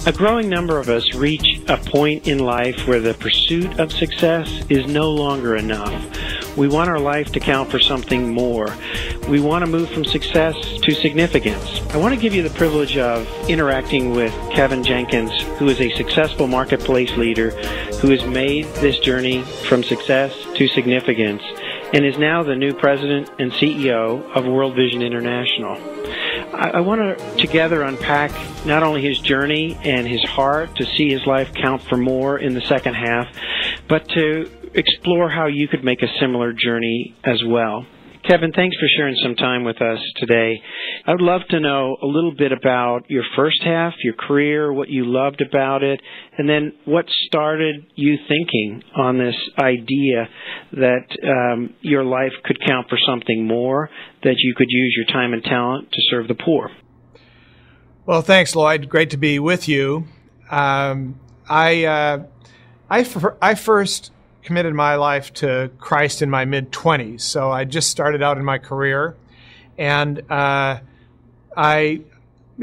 A growing number of us reach a point in life where the pursuit of success is no longer enough. We want our life to count for something more. We want to move from success to significance. I want to give you the privilege of interacting with Kevin Jenkins, who is a successful marketplace leader who has made this journey from success to significance and is now the new president and CEO of World Vision International. I want to together unpack not only his journey and his heart to see his life count for more in the second half, but to explore how you could make a similar journey as well. Kevin, thanks for sharing some time with us today. I would love to know a little bit about your first half, your career, what you loved about it, and then what started you thinking on this idea that your life could count for something more, that you could use your time and talent to serve the poor. Well, thanks, Lloyd. Great to be with you. I first committed my life to Christ in my mid-20s, so I just started out in my career, and I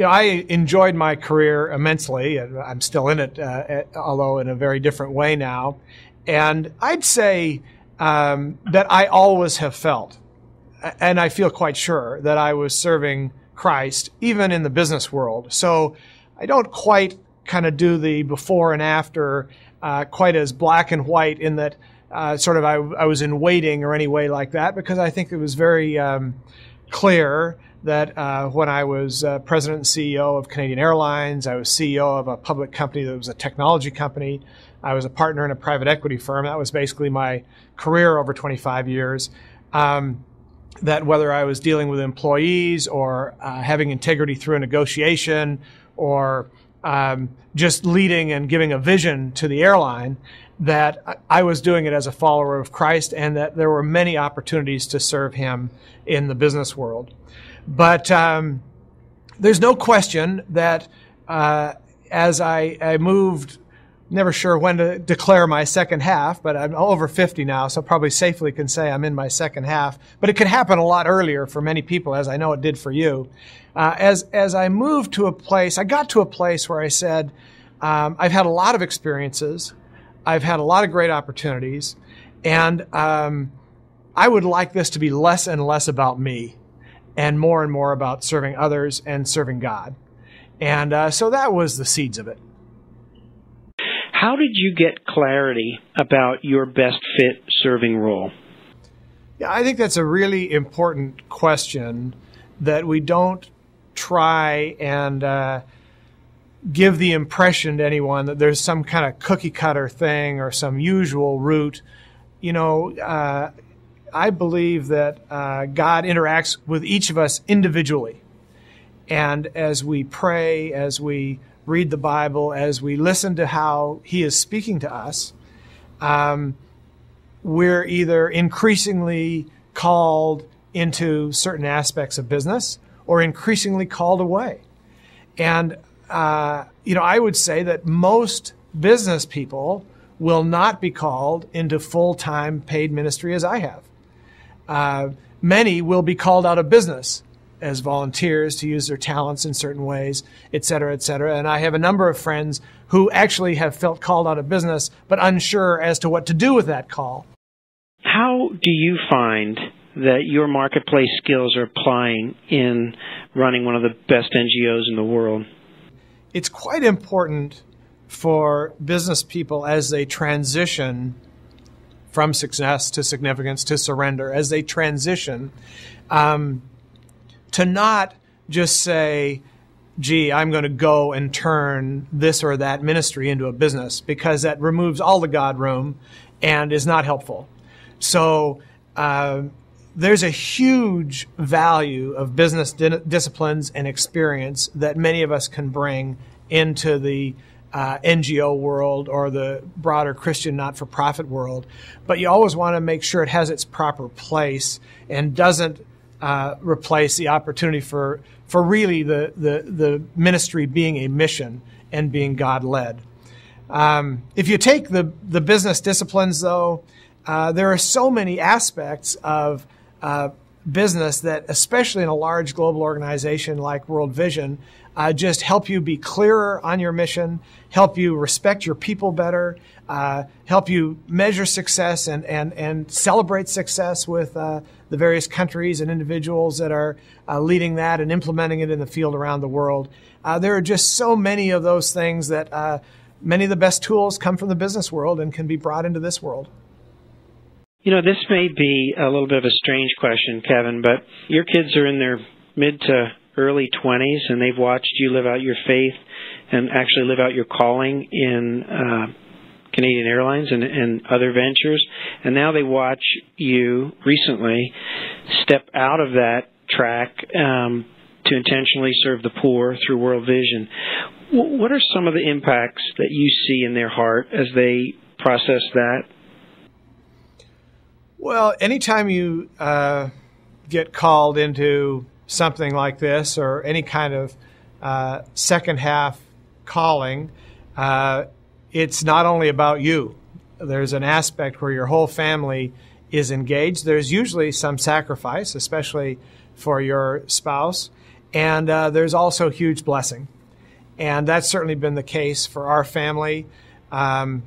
enjoyed my career immensely. I'm still in it, although in a very different way now. And I'd say that I always have felt, and I feel quite sure, that I was serving Christ, even in the business world. So I don't quite kind of do the before and after quite as black and white in that sort of I was in waiting or any way like that, because I think it was very clear that when I was president and CEO of Canadian Airlines, I was CEO of a public company that was a technology company. I was a partner in a private equity firm. That was basically my career over 25 years. That whether I was dealing with employees or having integrity through a negotiation or just leading and giving a vision to the airline, that I was doing it as a follower of Christ, and that there were many opportunities to serve him in the business world. But there's no question that as I moved, never sure when to declare my second half, but I'm over 50 now, so probably safely can say I'm in my second half. But it could happen a lot earlier for many people, as I know it did for you. As I moved to a place, I got to a place where I said, I've had a lot of experiences, I've had a lot of great opportunities, and I would like this to be less and less about me and more about serving others and serving God. And so that was the seeds of it. How did you get clarity about your best fit serving role? Yeah, I think that's a really important question, that we don't try and give the impression to anyone that there's some kind of cookie cutter thing or some usual route. You know, I believe that God interacts with each of us individually. And as we pray, as we read the Bible, as we listen to how he is speaking to us, we're either increasingly called into certain aspects of business or increasingly called away. And, I would say that most business people will not be called into full-time paid ministry as I have. Many will be called out of business as volunteers to use their talents in certain ways, et cetera, et cetera. And I have a number of friends who actually have felt called out of business, but unsure as to what to do with that call. How do you find that your marketplace skills are applying in running one of the best NGOs in the world? It's quite important for business people as they transition from success to significance to surrender, as they transition, to not just say, gee, I'm going to go and turn this or that ministry into a business, because that removes all the God room and is not helpful. So there's a huge value of business disciplines and experience that many of us can bring into the NGO world or the broader Christian not-for-profit world. But you always want to make sure it has its proper place and doesn't replace the opportunity for really the ministry being a mission and being God-led. If you take the business disciplines, though, there are so many aspects of business that, especially in a large global organization like World Vision, just help you be clearer on your mission, help you respect your people better, help you measure success and celebrate success with the various countries and individuals that are leading that and implementing it in the field around the world. There are just so many of those things that many of the best tools come from the business world and can be brought into this world. You know, this may be a little bit of a strange question, Kevin, but your kids are in their mid to early 20s, and they've watched you live out your faith and actually live out your calling in Canadian Airlines and other ventures. And now they watch you recently step out of that track to intentionally serve the poor through World Vision. What are some of the impacts that you see in their heart as they process that? Well, anytime you get called into something like this or any kind of second half calling, it's not only about you. There's an aspect where your whole family is engaged. There's usually some sacrifice, especially for your spouse, and there's also huge blessing. And that's certainly been the case for our family. I'd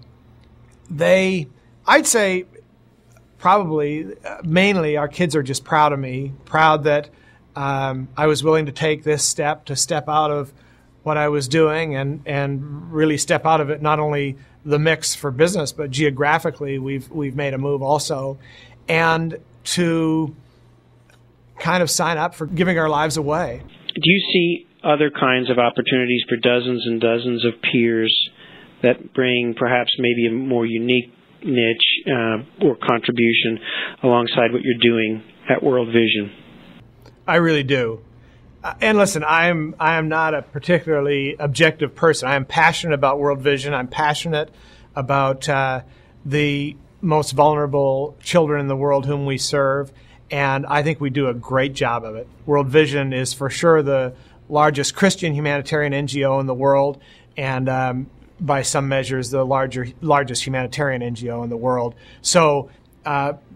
say probably mainly our kids are just proud of me, proud that I was willing to take this step, to step out of what I was doing and really step out of it, not only the mix for business, but geographically we've made a move also, and to kind of sign up for giving our lives away. Do you see other kinds of opportunities for dozens and dozens of peers that bring perhaps maybe a more unique niche or contribution alongside what you're doing at World Vision? I really do. And listen, I am not a particularly objective person. I am passionate about World Vision. I'm passionate about the most vulnerable children in the world whom we serve, and I think we do a great job of it. World Vision is for sure the largest Christian humanitarian NGO in the world, and by some measures, the largest humanitarian NGO in the world. So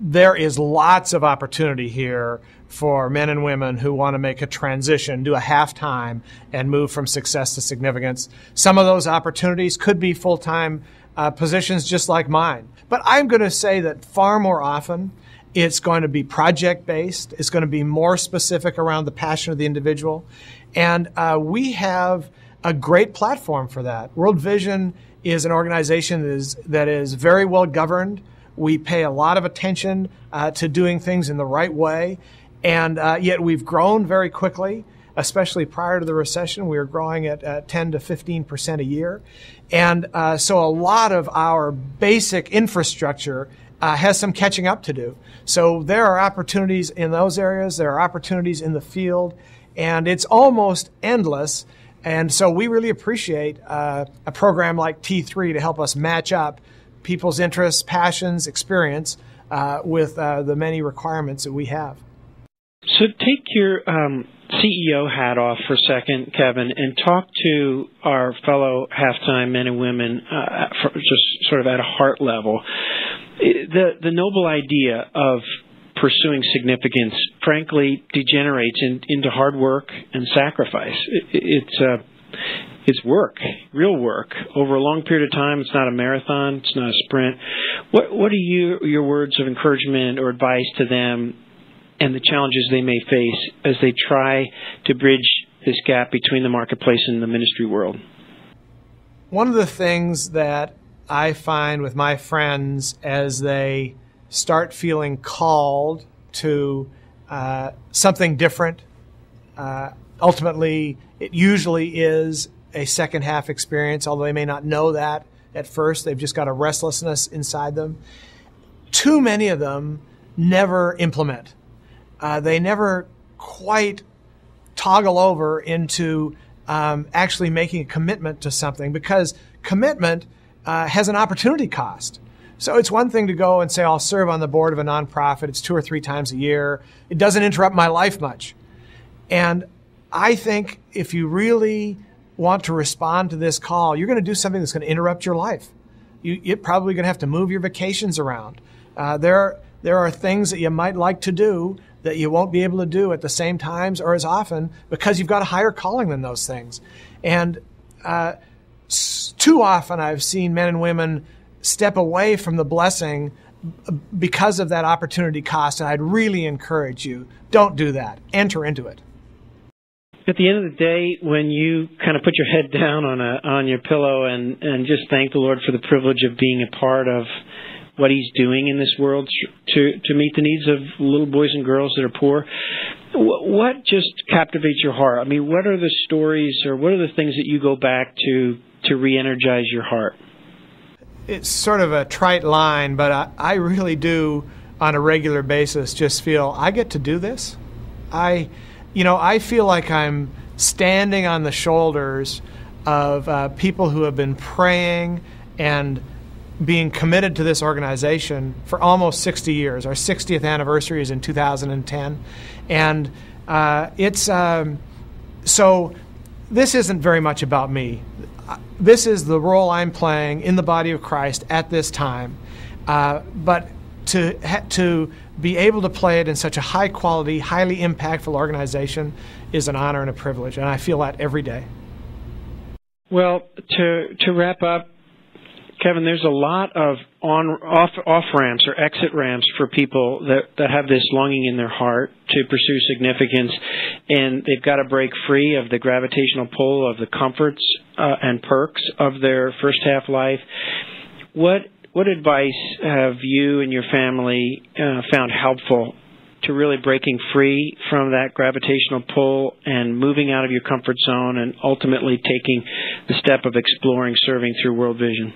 there is lots of opportunity here for men and women who want to make a transition, do a halftime, and move from success to significance. Some of those opportunities could be full-time positions just like mine. But I'm going to say that far more often it's going to be project-based. It's going to be more specific around the passion of the individual. And we have a great platform for that. World Vision is an organization that is very well governed. We pay a lot of attention to doing things in the right way. And yet we've grown very quickly, especially prior to the recession. We were growing at 10 to 15% a year. And so a lot of our basic infrastructure has some catching up to do. So there are opportunities in those areas. There are opportunities in the field. And it's almost endless. And so we really appreciate a program like T3 to help us match up people's interests, passions, experience with the many requirements that we have. So take your CEO hat off for a second, Kevin, and talk to our fellow halftime men and women just sort of at a heart level. The noble idea of pursuing significance, frankly, degenerates into hard work and sacrifice. It's work, real work, over a long period of time. It's not a marathon. It's not a sprint. What are your words of encouragement or advice to them and the challenges they may face as they try to bridge this gap between the marketplace and the ministry world? One of the things that I find with my friends as they start feeling called to something different, ultimately it usually is a second half experience, although they may not know that at first. They've just got a restlessness inside them. Too many of them never implement. They never quite toggle over into actually making a commitment to something, because commitment has an opportunity cost. So it's one thing to go and say, I'll serve on the board of a nonprofit. It's 2 or 3 times a year. It doesn't interrupt my life much. And I think if you really want to respond to this call, you're going to do something that's going to interrupt your life. You're probably going to have to move your vacations around. There are things that you might like to do that you won't be able to do at the same times or as often because you've got a higher calling than those things. And too often I've seen men and women step away from the blessing because of that opportunity cost, and I'd really encourage you, don't do that. Enter into it. At the end of the day, when you kind of put your head down on your pillow and just thank the Lord for the privilege of being a part of what He's doing in this world to meet the needs of little boys and girls that are poor, what just captivates your heart? I mean, what are the stories or what are the things that you go back to re-energize your heart? It's sort of a trite line, but I really do on a regular basis just feel I get to do this. I feel like I'm standing on the shoulders of people who have been praying and being committed to this organization for almost 60 years. Our 60th anniversary is in 2010. And so this isn't very much about me. This is the role I'm playing in the body of Christ at this time. But to be able to play it in such a high quality, highly impactful organization is an honor and a privilege, and I feel that every day. Well, to wrap up, Kevin, there's a lot of off ramps or exit ramps for people that have this longing in their heart to pursue significance, and they've got to break free of the gravitational pull of the comforts and perks of their first half life. What advice have you and your family found helpful to really breaking free from that gravitational pull and moving out of your comfort zone and ultimately taking the step of exploring serving through World Vision?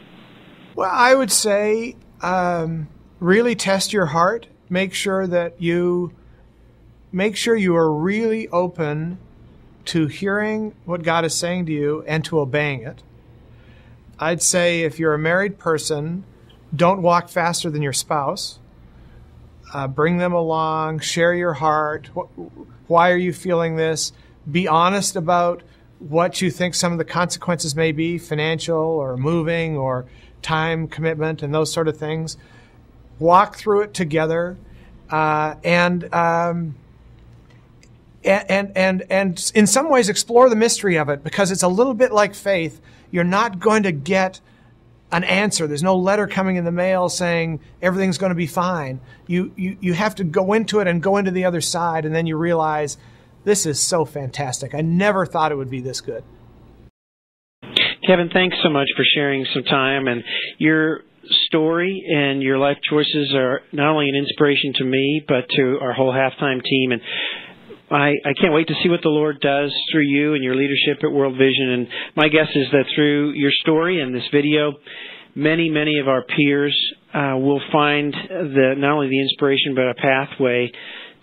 Well, I would say really test your heart. Make sure you are really open to hearing what God is saying to you and to obeying it. I'd say if you're a married person, don't walk faster than your spouse. Bring them along. Share your heart. Why are you feeling this? Be honest about what you think some of the consequences may be, financial or moving or time commitment and those sort of things. Walk through it together, and in some ways explore the mystery of it, because it's a little bit like faith. You're not going to get an answer. There's no letter coming in the mail saying everything's going to be fine. You have to go into it and go into the other side, and then you realize this is so fantastic. I never thought it would be this good. Kevin, thanks so much for sharing some time, and your story and your life choices are not only an inspiration to me, but to our whole halftime team. And I can't wait to see what the Lord does through you and your leadership at World Vision. And my guess is that through your story and this video, many of our peers will find not only the inspiration, but a pathway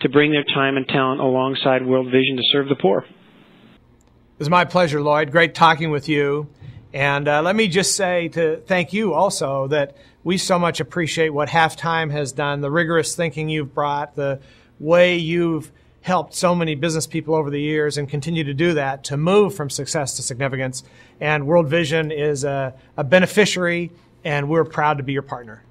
to bring their time and talent alongside World Vision to serve the poor. It was my pleasure, Lloyd. Great talking with you. And let me just say to thank you also that we so much appreciate what Halftime has done, the rigorous thinking you've brought, the way you've helped so many business people over the years and continue to do that to move from success to significance. And World Vision is a beneficiary, and we're proud to be your partner.